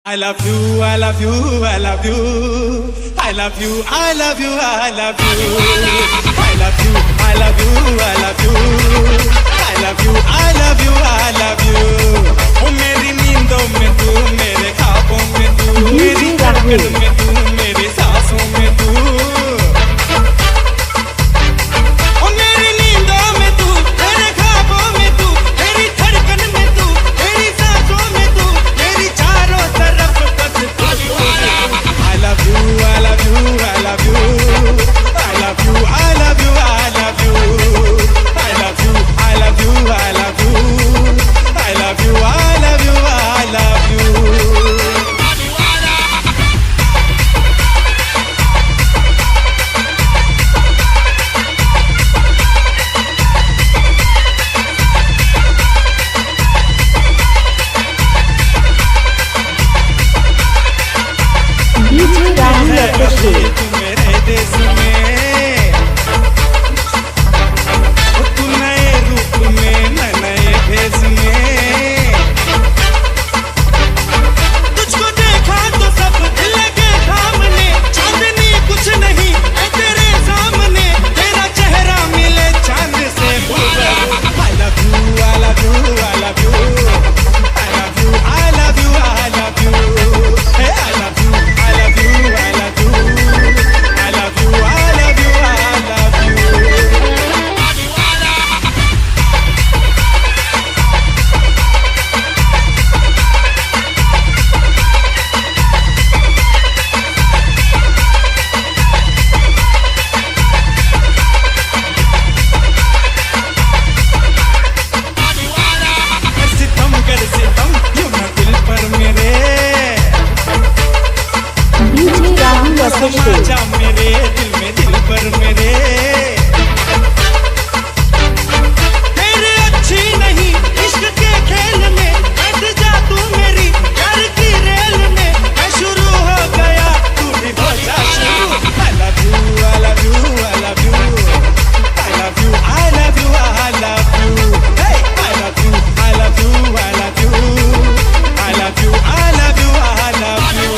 I love you, I love you, I love you. I love you, I love you, I love you. I love you, I love you, I love you. I love you, I love you, I love you. ओ मेरी नींदों में तू, मेरे ख्वाबों में तू, मेरी धड़कन में तू, मेरी सांसों में तू। ओ मेरी नींदों में तू, मेरे ख्वाबों में तू, मेरी धड़कन में तू, मेरी सांसों में तू, मेरी चारों तरफ बस तू। I love you, I love you, I love you. I love you, I love you, I love you. I love you, I love you, I love you. I love you, I love you, I love you. DJ Rahul Official. तू मेरे देश में, तू नए रूप में, नए भेष में। तुझको देखा तो सब लगे सामने, चांदनी कुछ नहीं है तेरे सामने, तेरा चेहरा मिले चांद से ऊपर। I love you, I love you, I love you. I love you, I love you, I love you. Hey, I love you, I love you, I love you. I love you, I love you, I love you. सितम कर सितम यूं ना दिल पर मेरे, DJ Rahul समा Official. जा मेरे दिल में, दिल पर मेरे। तेरे अच्छी नहीं इश्क के खेल में, बैठ जा तू मेरी प्यार की रेल में। मैं शुरू हो गया, तू भी हो जा शुरू। I love you, I love you, I love you. I love you, I love you, I love you. Hey, I love you, I love you, I love you. I love you, I love you, I love you.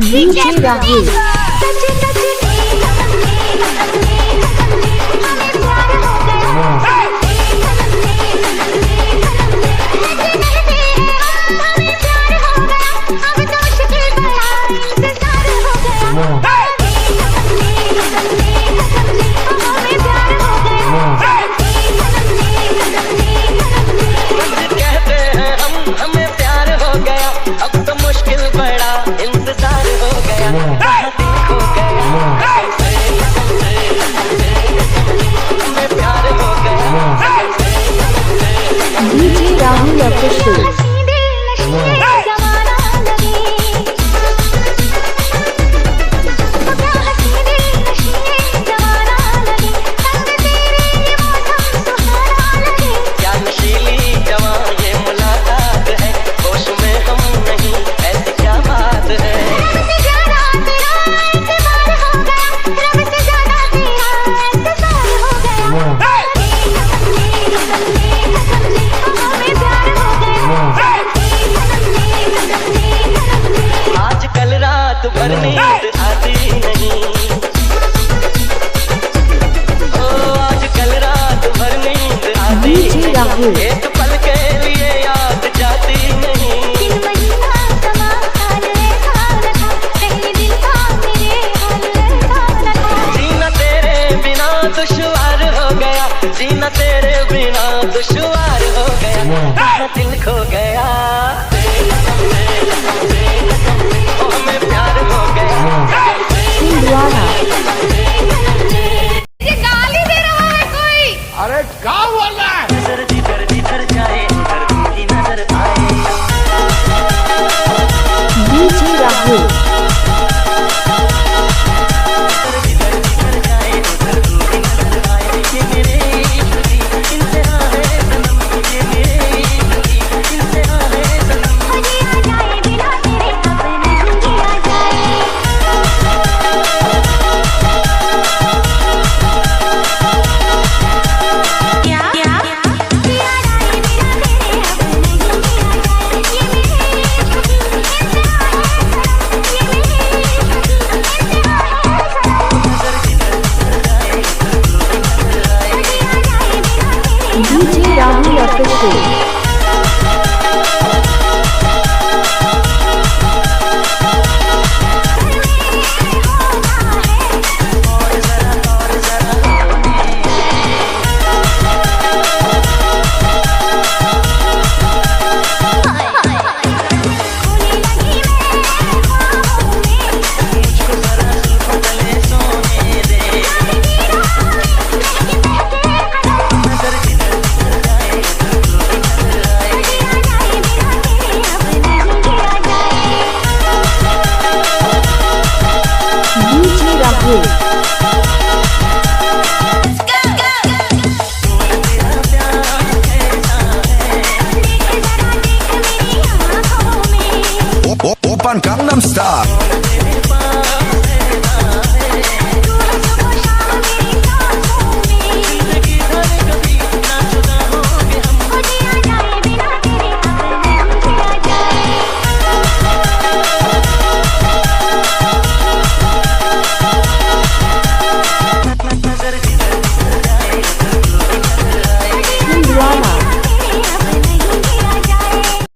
DJ Rahul. DJ Rahul official. भर नींद आती नहीं, ओ आजकल रात भर नींद आती नहीं, एक पल के लिए याद जाती नहीं। जीना तेरे बिना दुश्वार हो गया, जीना तेरे बिना दुश्वार हो गया, दिल खो गया, हमें प्यार हो गया। ये गाली दे रहा है कोई? अरे क्या बोल रहा है? नजर जिधर जाए उधर की नजर आए। डीजे राहुल। जिधर जाए उधर की नजर आए। ये मेरे इनसे आए सनम, ये मेरे इनसे आए सनम। मुझे आ जाए बिना तेरे अपने मुझे आ जाए। क्या क्या पिया जाए बिना तेरे अपने मुझे आ जाए। ये मेरे इनसे आए सनम, ये मेरे इनसे आए सनम। नजर जिधर जाए उधर की नजर आए। मुझे आ जाए बिना तेरे DJ Rahul official. DJ Rahul. Open Gangnam Style.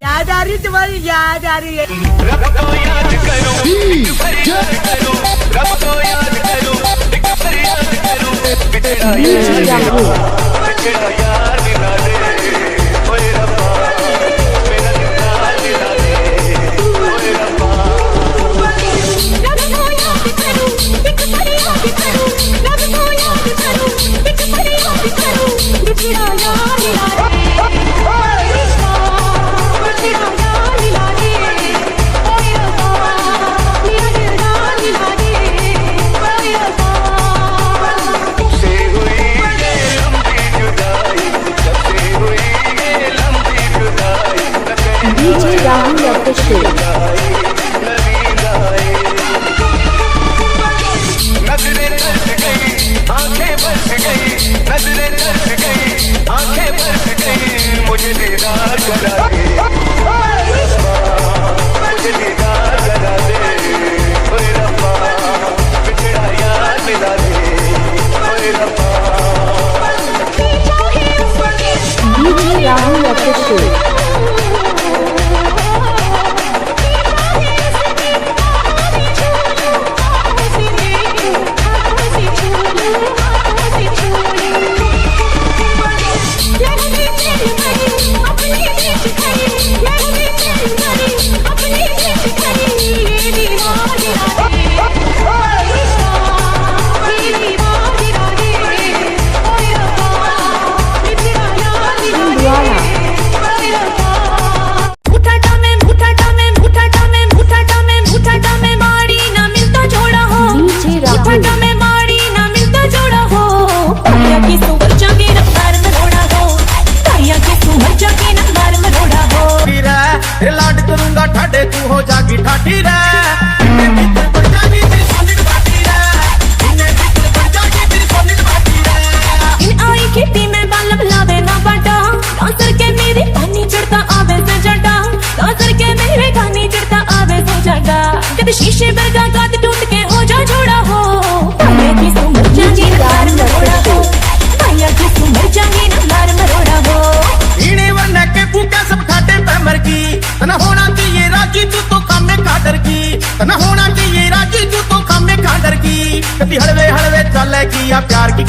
याद आ रही तुम्हारी, याद आ रही है। रब को याद करो, फरियाद करो, रब को याद करो, फरियाद करो, बिछड़ा डीजे राहुल। यार मिला दे, ओए रब्बा मेरा दिल मिला दे, ओए रब्बा। रब को याद करूं, एक फरियाद करूं, रब को याद करूं, एक फरियाद करूं, बिछड़ा यार मिला दे। DJ Rahul official. नजरें तरस गई, आंखें बरस गई, नजरें तरस गई, आंखें बरस गई, मुझे दीदार करा दे, मुझे दीदार करा दे।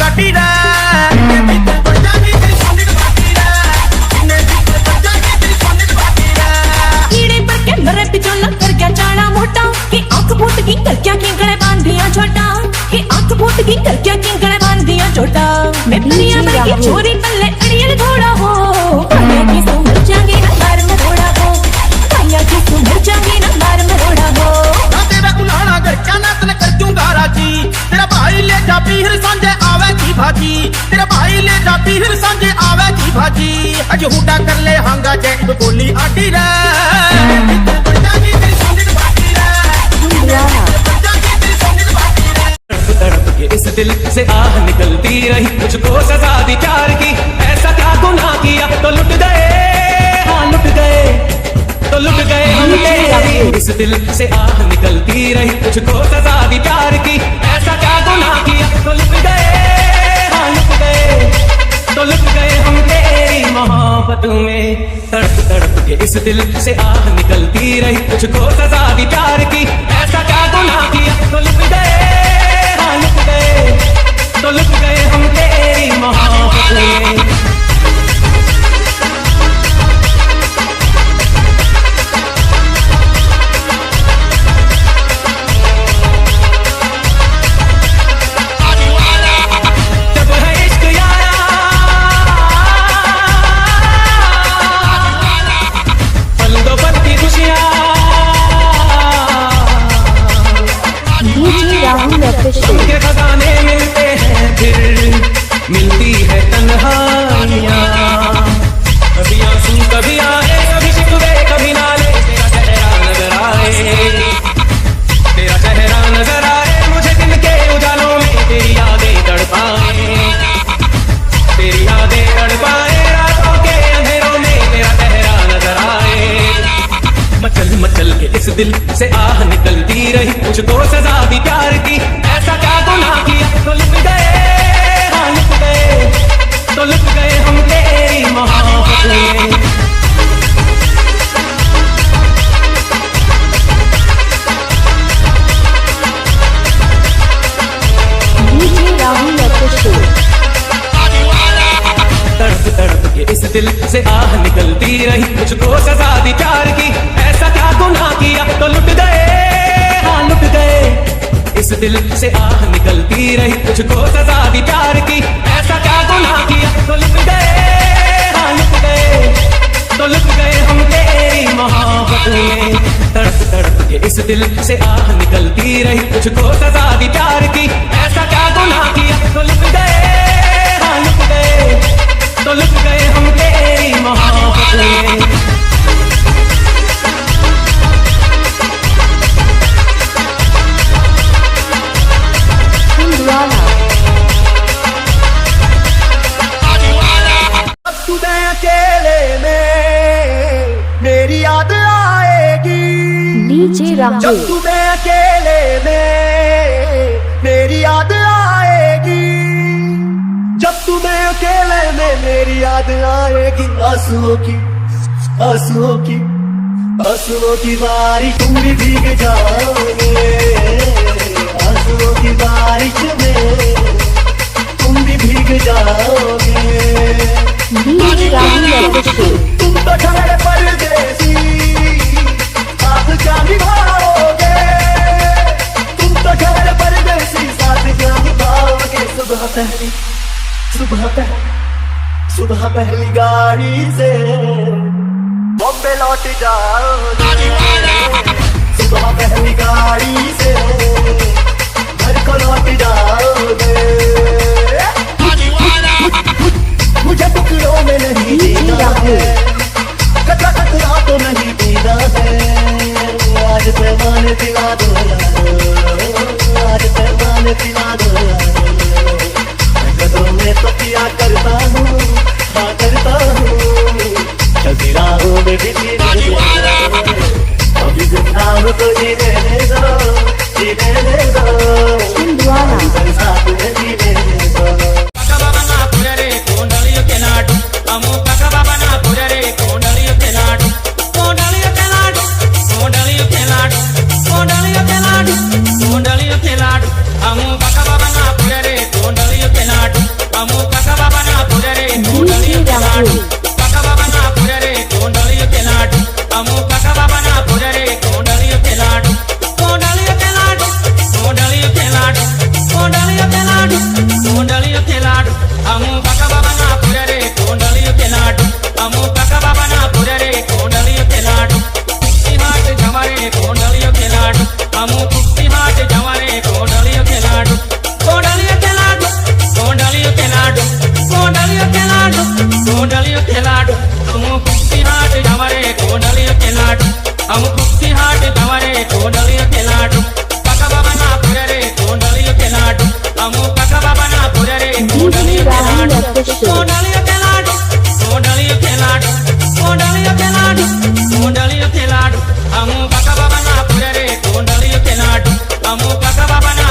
काटी काटी रे भीतर बढ़ जागी तेरी सोने की बाती रे सीने भीतर बढ़ जागी तेरी सोने की बाती रे कीड़े पर के मरे पिछोला कर क्या चाड़ा मोटा कि आंख फूट की कर क्या किंगड़े बांध दिया छोटा कि आंख फूट की कर क्या किंगड़े बांध दिया छोटा मैं दुनिया में की चोरी पल्ले अड़ियल घोड़ा हो भैया की तू मर जाएगी ना मार में घोड़ा हो भैया की तू मर जाएगी ना मार में घोड़ा हो ना तेरा कुल्हाड़ा घर क्या ना तने कर दूंगा राजी तेरा भाई ले जा पीर सांझे आवे की भाजी तेरा भाई ले जा पीर सांझे आवे की भाजी अज हुडा कर ले हांगा जैक गोली आटी रे भीतर बढ़ जागी तेरी सोने की बाती रे छिंदवाड़ा बढ़ जागी तेरी सोने की बाती रे तड़प के इस दिल से आह निकलती रही मुझको सजा दी प्यार की ऐसा क्या गुनाह किया तो लुट गए हाँ लुट गए तो लुट गए हम तेरे इस दिल से आह निकलती रही मुझको सजा दी प्यार की ऐसा क्या गुनाह किया तो लुट गए हाँ लुट गए तो लुट गए हम तेरी मोहब्बत में तड़प तड़प के इस दिल से आह निकलती रही मुझको सजा दी प्यार की ऐसा क्या गुनाह किया तो लुट गए हाँ लुट गए तो लुट गए हम तेरी मोहब्बत में जब है इश्क यारा पल दो पल की खुशियाँ डीजे राहुल ऑफिशियल के खजाने मिलते हैं फिर मिलती है तन्हाइयाँ कभी आंसू कभी आए कभी शिकवे कभी नाले तेरा चेहरा नजर आए तेरा चेहरा नजर आए मुझे दिन के उजालों में तेरी यादें तड़पाए तेरी यादें तड़पाए रातों के अंधेरों में तेरा चेहरा नजर आए मचल मचल के इस दिल से आह निकलती रही मुझको सजा दी प्यार की ऐसा क्या गुनाह किया तो लुट गए हाँ लुट गए तो लुट गए हम तेरी मोहब्बत में डीजे राहुल ऑफिशियल तड़प तड़प के इस दिल से आह निकलती रही मुझको सजा दी प्यार की ऐसा क्या गुनाह किया तो लुट गए हाँ लुट गए इस दिल से आह निकलती रही मुझको सजा दी प्यार की ऐसा क्या गुनाह किया तो लुट गए हाँ लुट गए तो लुट गए हम तेरी मोहब्बत में तड़प तड़प के इस दिल से आह निकलती रही मुझको सजा दी प्यार की ऐसा क्या गुनाह किया तो लुट गए हाँ लुट गए तो लुट गए हम तेरी मोहब्बत में छिंदवाड़ा अब तुम्हें अकेले में मेरी याद आएगी डीजे जब राहुल तुम्हें अकेले में मेरी याद आएगी जब तुम्हें अकेले में मेरी याद आएगी आंसुओं की आंसुओं की आंसुओं की बारिश तुम भी भीग जाओगे आंसुओं की बारिश में तुम भी भीग जाओगे डीजे राहुल ऑफिशियल तुम तो ठहरे परदेसी साथ क्या निभाओगे तुम तो ठहरे परदेसी साथ क्या निभाओगे सुबह पहली गाड़ी से बॉम्बे लौट जाओगे सुबह पहली गाड़ी से घर को लौट जाओगे मुझे टुकड़ों में नहीं जीना है कतरा कतरा तो नहीं पीना है आज पैमाने पिला दो आज पैमाने पिला दो कदों में तो किया करता हूँ हाँ करता हूँ चलती राहों में भी जीने दो अभी जिंदा हूँ तो जीने दो छिंदवाड़ा साथ में जीने दो Amo baka baba na purere, kondaliyo kenadu. कोंडलियो खेलाडू तुम कुस्ती हाट जमरे कोंडलियो खेलाडू हम कुस्ती हाट जमरे कोंडलियो खेलाडू काका बाबा ना पुरे रे कोंडलियो खेलाडू हम काका बाबा ना पुरे रे कोंडलियो खेलाडू कोंडलियो खेलाडू कोंडलियो खेलाडू कोंडलियो खेलाडू कोंडलियो खेलाडू हम काका बाबा ना पुरे रे कोंडलियो खेलाडू हम काका बाबा ना